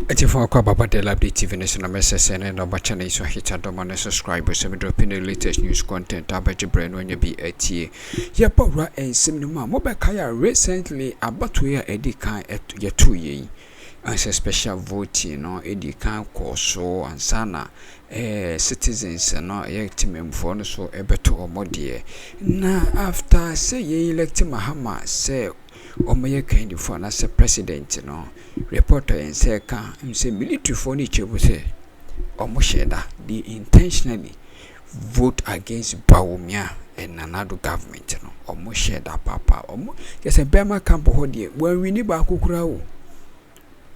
Atifa kwa baba de Likee TV Nation message and number channel so hit and don't subscribe so me drop in the latest news content about your brain when you be at ye pora and cinema mobile kaya recently about where Eddie can at your 2 year as a special voting no Eddie can cause so and sana citizens no team for so a better or more dear na after say ye elect Mahama say Omoye kind for as a president no reporter and say can say military for niche we say Omosheda they intentionally vote against Bawumia and another government no Omosheda papa omo yes a Bema camp hodie when we need ba kukura o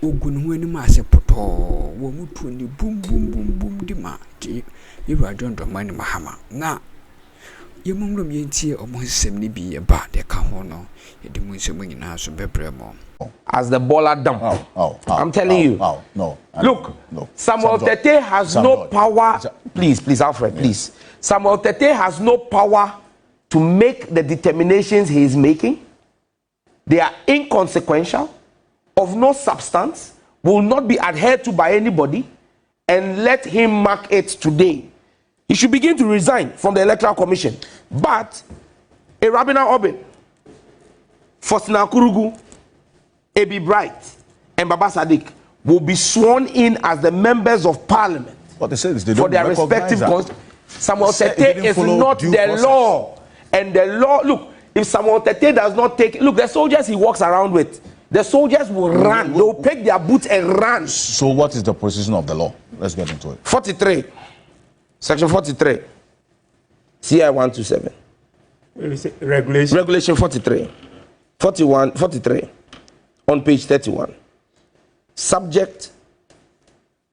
ogun hu ani ma se poto wo mutu ni boom boom boom boom di ma ti iru John Dramani Mahama na yemumrum yentie omo nsem ni bi ye ba de ka ho no yedimu nsem nyina so bebremo as the baller dump. I'm telling you. No. Look, Samuel Tete has no power. Please, Alfred, please. Samuel Tete has no power to make the determinations he is making. They are inconsequential, of no substance, will not be adhered to by anybody, and let him mark it today. He should begin to resign from the Electoral Commission. But a Rabina Obin, Faustina Kurugu, Abi Bright, and Baba Sadiq will be sworn in as the members of parliament. What they say is they don't for their respective Samuel Tete is not the law. And the law, look, if Samuel Tete does not take, look, the soldiers he walks around with, the soldiers will run. They will pick their boots and run. So what is the position of the law? Let's get into it. 43, section 43, CI 127. Regulation 43, 43. On page 31, subject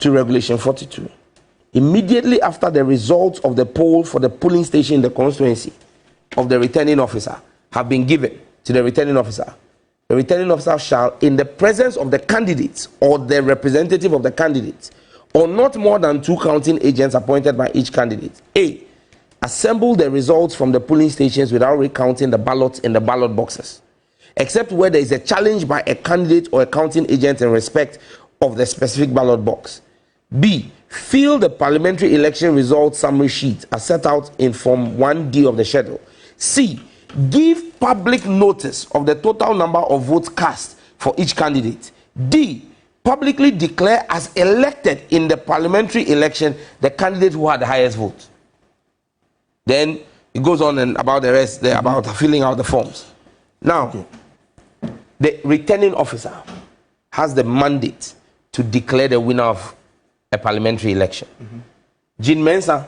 to regulation 42, immediately after the results of the poll for the polling station in the constituency of the returning officer have been given to the returning officer, the returning officer shall, in the presence of the candidates or the representative of the candidates, or not more than 2 counting agents appointed by each candidate, A, assemble the results from the polling stations without recounting the ballots in the ballot boxes, except where there is a challenge by a candidate or a counting agent in respect of the specific ballot box. B, fill the parliamentary election results summary sheet as set out in Form 1D of the schedule. C, give public notice of the total number of votes cast for each candidate. D, publicly declare as elected in the parliamentary election the candidate who had the highest vote. Then it goes on and about the rest there, about filling out the forms. Now, the returning officer has the mandate to declare the winner of a parliamentary election. Jean Mensah,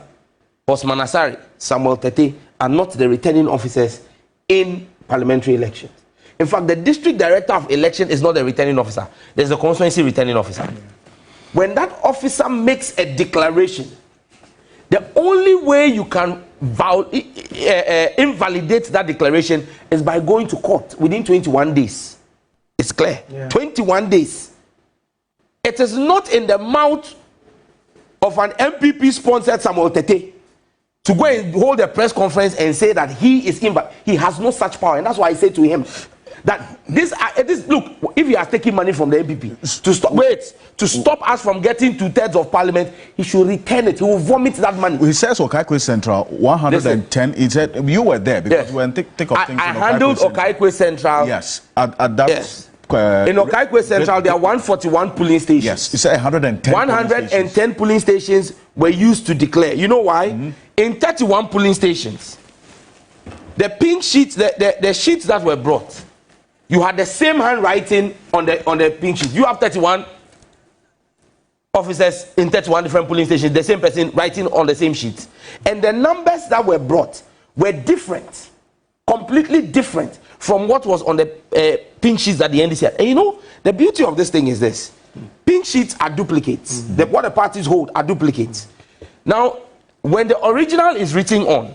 Osman Asari, Samuel Tete are not the returning officers in parliamentary elections. In fact, the district director of election is not the returning officer. There's a constituency returning officer. When that officer makes a declaration, the only way you can invalidate that declaration is by going to court within 21 days. It's clear. 21 days. It is not in the mouth of an MPP-sponsored Samuel Tete to go and hold a press conference and say that he is invalid. He has no such power, and that's why I say to him that this look, if he has taken money from the MPP to stop us from getting 2/3 of parliament, he should return it. He will vomit that money. He says Okaikwe Central 110. He said you were there because when thick of things. I handled Okaikwe Central. Yes, at that. Yes. In Okaikwe Central, there are 141 polling stations. Yes, you said 110. 110 polling stations were used to declare. You know why? In 31 polling stations, the pink sheets, the sheets that were brought, you had the same handwriting on the pink sheet. You have 31 officers in 31 different polling stations, the same person writing on the same sheet. And the numbers that were brought were different, completely different from what was on the pink sheets at the NDC. And you know, the beauty of this thing is this. Pink sheets are duplicates. What the parties hold are duplicates. Now, when the original is written on,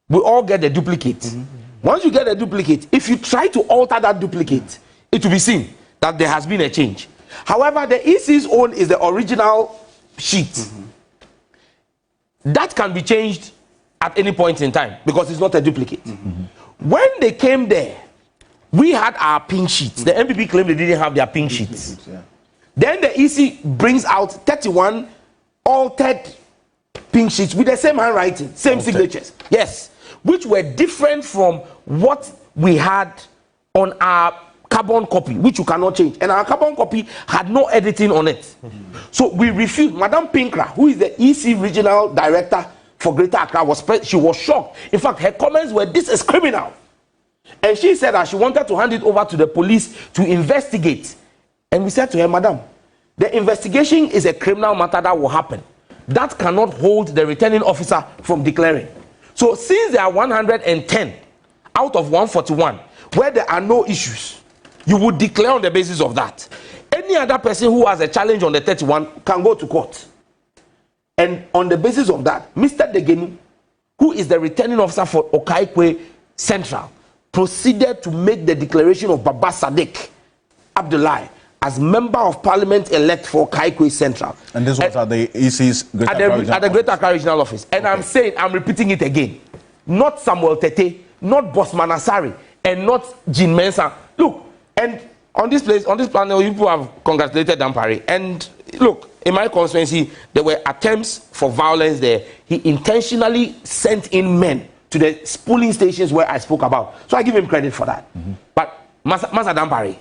we all get the duplicate. Once you get a duplicate, if you try to alter that duplicate, it will be seen that there has been a change. However, the EC's own is the original sheet. That can be changed at any point in time because it's not a duplicate. When they came there, we had our pink sheets. The MPP claimed they didn't have their pink sheets. Then the EC brings out 31 altered pink sheets with the same handwriting, same signatures. Yes, which were different from what we had on our carbon copy, which you cannot change. And our carbon copy had no editing on it. So we refused. Madam Pinkra, who is the EC regional director for Greater Accra, she was shocked. In fact, her comments were, "This is criminal." And she said that she wanted to hand it over to the police to investigate. And we said to her, "Madam, the investigation is a criminal matter that will happen. That cannot hold the returning officer from declaring." So since there are 110 out of 141 where there are no issues, you would declare on the basis of that. Any other person who has a challenge on the 31 can go to court. And on the basis of that, Mr. Degenu, who is the returning officer for Okaikwe Central, proceeded to make the declaration of Baba Sadiq Abdullahi as member of parliament elect for Okaikwe Central. And this was at the EC's at the Greater Accra Regional Office. And okay. I'm repeating it again. Not Samuel Tete, not Bosman Asari, and not Jean Mensah. Look, and on this panel, people have congratulated Dampare. And look, in my constituency, there were attempts for violence there. He intentionally sent in men to the polling stations where I spoke about. So I give him credit for that. But Masa Dampare,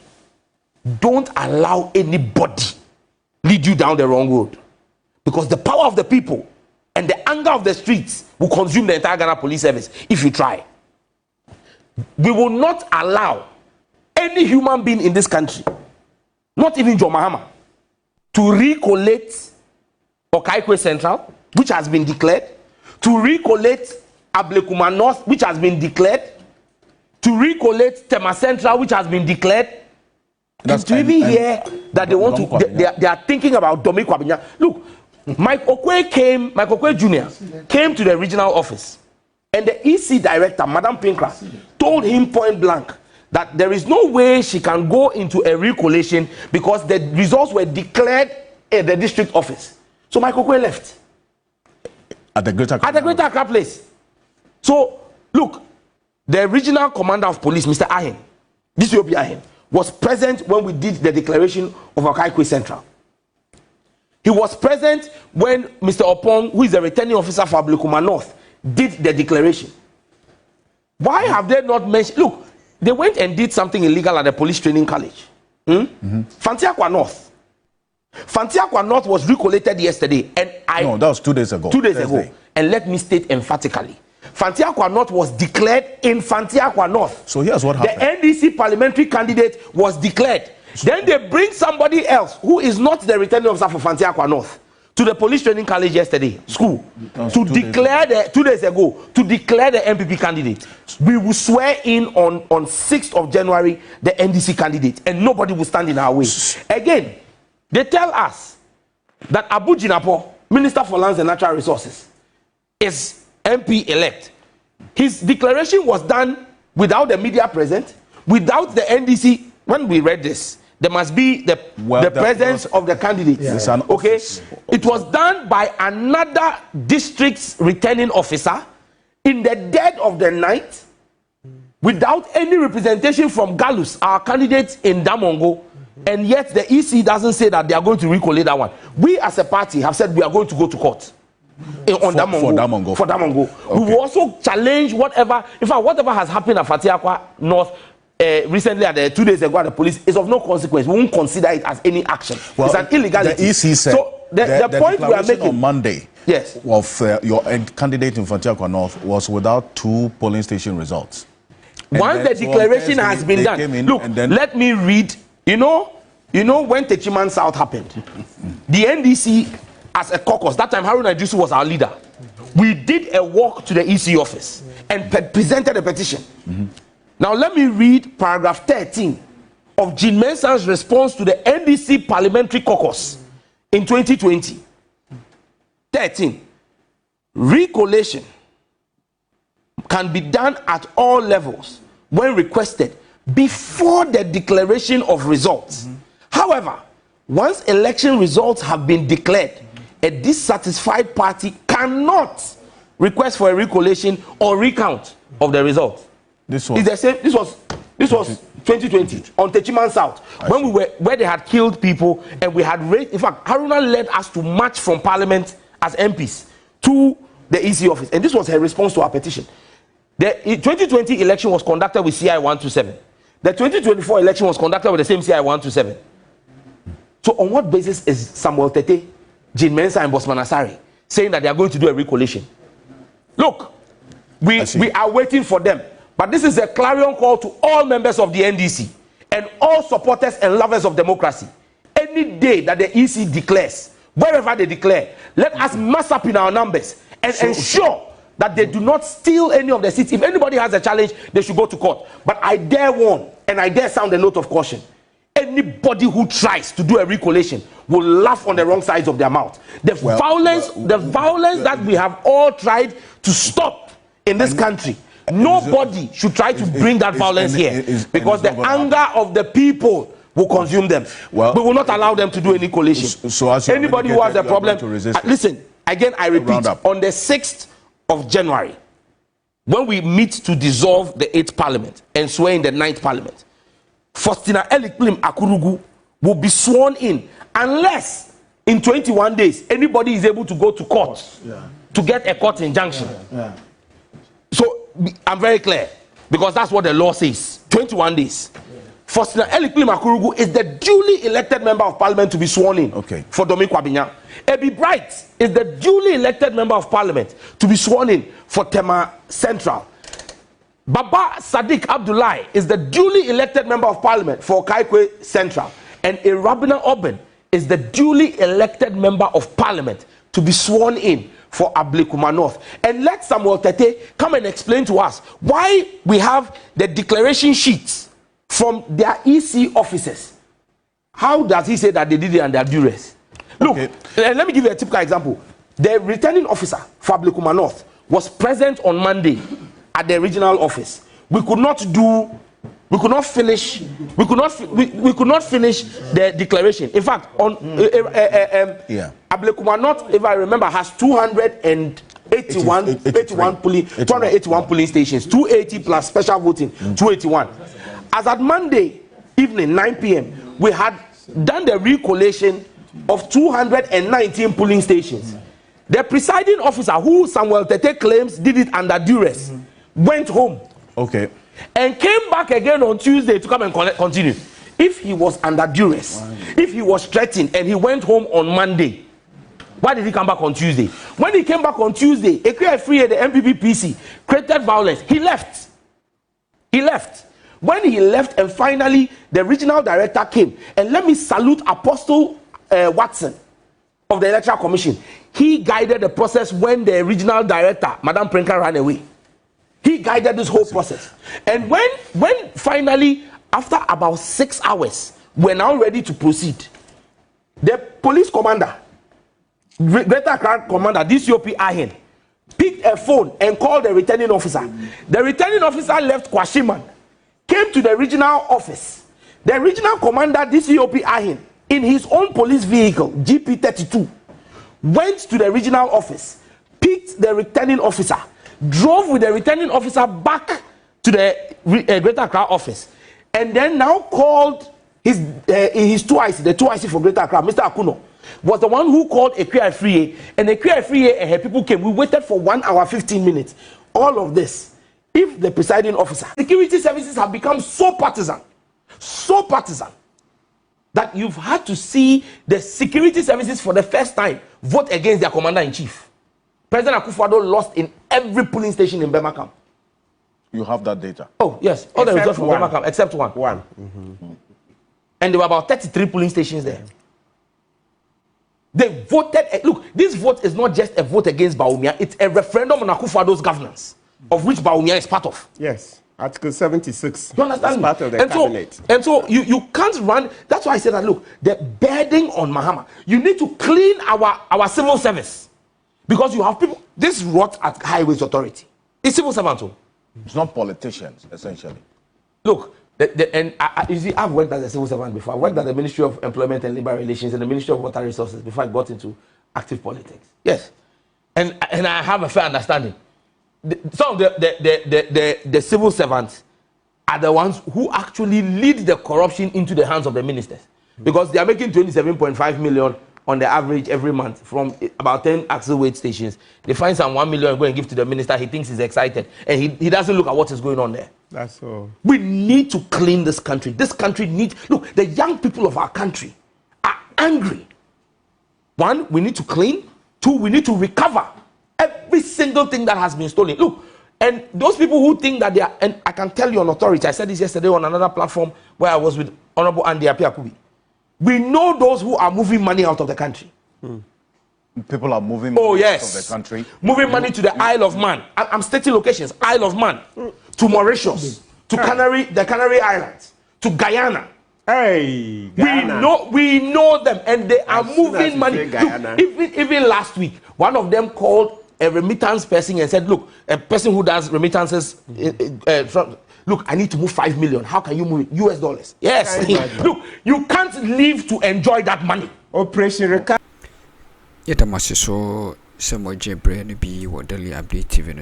don't allow anybody lead you down the wrong road. Because the power of the people and the anger of the streets will consume the entire Ghana Police Service if you try. We will not allow any human being in this country, not even John Mahama, to recollate Okaikwe Central, which has been declared, to recollate Ablekuma North, which has been declared, to recollate Tema Central, which has been declared, and to even hear that they want to, they are thinking about Domi Kwabinya. Look, Mike Okwe Jr. came to the regional office, and the EC director, Madam Pinkra, told him point blank that there is no way she can go into a recollation because the results were declared at the district office. So Mike Okwe left. At the Greater Accra place. So, look, the regional commander of police, Mr. Ahen, DCOP Ahen, was present when we did the declaration of Okaikwe Central. He was present when Mr. Opong, who is the returning officer for Ablekuma North, did the declaration. Why have they not mentioned? Look, they went and did something illegal at the police training college. Fantiakwa North. Fantiakwa North was recollated yesterday, and no, that was 2 days ago. 2 days ago. And let me state emphatically, Fantiakwa North was declared in Fantiakwa North. So here's what happened. The NDC parliamentary candidate was declared. Then they bring somebody else who is not the returning officer for Fantiakwa North to the police training college yesterday, school, to declare the 2 days ago, to declare the MPP candidate. We will swear in on 6th of January the NDC candidate, and nobody will stand in our way. Again, they tell us that Abu Jinapo, Minister for Lands and Natural Resources, is MP elect. His declaration was done without the media present, without the NDC. When we read this, there must be the presence of the candidate. Yes. Okay, it was done by another district's returning officer in the dead of the night, without any representation from Galus, our candidate in Damongo, and yet the EC doesn't say that they are going to recollate that one. We as a party have said we are going to go to court on Damongo. For Damongo. Okay. We will also challenge whatever, in fact, whatever has happened at Fatiakwa North recently, at the 2 days ago at the police, is of no consequence. We won't consider it as any action. Well, it's an illegality. The EC said so the point we are making on Monday, yes, of your candidate in Fatiakwa North was without 2 polling station results. Once the declaration has been done, look, let me read. You know when Techiman South happened, the NDC as a caucus, that time Haruna Idrisu was our leader. We did a walk to the EC office and presented a petition. Now let me read paragraph 13 of Jean Mensah's response to the NDC parliamentary caucus in 2020. 13. Recollation can be done at all levels when requested before the declaration of results. However, once election results have been declared, a dissatisfied party cannot request for a recollation or recount of the results. This was 2020 on Techiman South, when we were where they had killed people and we had raised. In fact, Haruna led us to march from Parliament as MPs to the EC office, and this was her response to our petition. The 2020 election was conducted with CI 127. The 2024 election was conducted with the same CI 127. So on what basis is Samuel Tete, Jean Mensah, and Bosman Asari saying that they are going to do a recollation? Look, we are waiting for them. But this is a clarion call to all members of the NDC and all supporters and lovers of democracy. Any day that the EC declares, wherever they declare, let us mass up in our numbers and ensure that they do not steal any of the seats. If anybody has a challenge, they should go to court. But I dare warn and I dare sound a note of caution. Anybody who tries to do a recollation will laugh on the wrong sides of their mouth. The violence that we have all tried to stop in this country, nobody should try to bring that violence here, because the anger of the people will consume them. Well, we will not allow them to do any collation. So anybody who has a problem, listen, again I repeat, on the 6th of January, when we meet to dissolve the 8th Parliament and swear in the 9th Parliament, Faustina Eliklim Akurugu will be sworn in, unless in 21 days anybody is able to go to court to get a court injunction. So I'm very clear, because that's what the law says. 21 days. Faustina Eliklim Akurugu is the duly elected member of Parliament to be sworn in for Domin Kwabinya. Ebi Bright is the duly elected member of Parliament to be sworn in for Tema Central. Baba Sadiq Abdullahi is the duly elected member of Parliament for Kaikwe Central. And Irabina Oben is the duly elected member of Parliament to be sworn in for Ablekuma North. And let Samuel Tete come and explain to us why we have the declaration sheets from their EC officers. How does he say that they did it under duress? Look, let me give you a typical example. The returning officer for Ablekuma North was present on Monday at the regional office. We could not finish the declaration. In fact, on Ablekuma North, if I remember, has 281 polling stations, 280 plus special voting, 281. As at Monday evening, 9 p.m., we had done the recollation of 219 polling stations. The presiding officer, who Samuel Tete claims did it under duress, went home. And came back again on Tuesday to come and continue. If he was under duress, if he was threatened, and he went home on Monday, why did he come back on Tuesday? When he came back on Tuesday, Ekrya Free, the MPP PC, created violence. He left. When he left, and finally the regional director came, and let me salute Apostle Watson of the Electoral Commission. He guided the process when the regional director, Madam Prenka, ran away. He guided this whole process. And when finally, after about 6 hours, we're now ready to proceed, the police commander, Greater Accra Commander, DCOP Ahen, picked a phone and called the returning officer. The returning officer left Kwashiman, came to the regional office. The regional commander, DCOP Ahen, in his own police vehicle, GP32, went to the regional office, picked the returning officer, drove with the returning officer back to the Greater Accra office, and then now called his 2IC, the 2IC for Greater Accra, Mr. Akuno, was the one who called Ekrya Free, and Ekrya Free and her people came. We waited for 1 hour, 15 minutes. All of this, if the presiding officer, security services have become so partisan, that you've had to see the security services for the first time vote against their commander-in-chief. President Akufo-Addo lost in every polling station in Bemakam. You have that data? Oh, yes. All the results from Bemakam, except one. And there were about 33 polling stations there. They voted. Look, this vote is not just a vote against Bawumia, it's a referendum on Akufo-Addo's governance, of which Bawumia is part of. Yes. Article 76. You understand? Part of the cabinet. So you can't run. That's why I said that, look, the burden on Mahama, you need to clean our civil service. Because you have people, this rot at Highways Authority. It's civil servants. It's not politicians, essentially. Look, you see, I've worked as a civil servant before. I worked at the Ministry of Employment and Labour Relations and the Ministry of Water Resources before I got into active politics. Yes. And I have a fair understanding. Some of the civil servants are the ones who actually lead the corruption into the hands of the ministers. Because they are making 27.5 million on the average every month from about 10 axle weight stations. They find some 1 million and go and give to the minister. He thinks he's excited. And he doesn't look at what is going on there. That's all. We need to clean this country. This country needs... Look, the young people of our country are angry. One, we need to clean. Two, we need to recover every single thing that has been stolen. Look, and those people who think that they are... And I can tell you on authority, I said this yesterday on another platform where I was with Honorable Andy Apiakubi. We know those who are moving money out of the country. People are moving money out of the country. Moving money to the Isle of Man. I'm stating locations. Isle of Man. To Mauritius. To the Canary Islands. To Guyana. Hey, Guyana. We know them, and they are moving money. Look, even last week, one of them called a remittance person and said, look, a person who does remittances look, I need to move 5 million. How can you move it? US dollars. Yes. Look, you can't live to enjoy that money. Operation Recounting. Yet, I must so some more Jebre and be what daily update TV.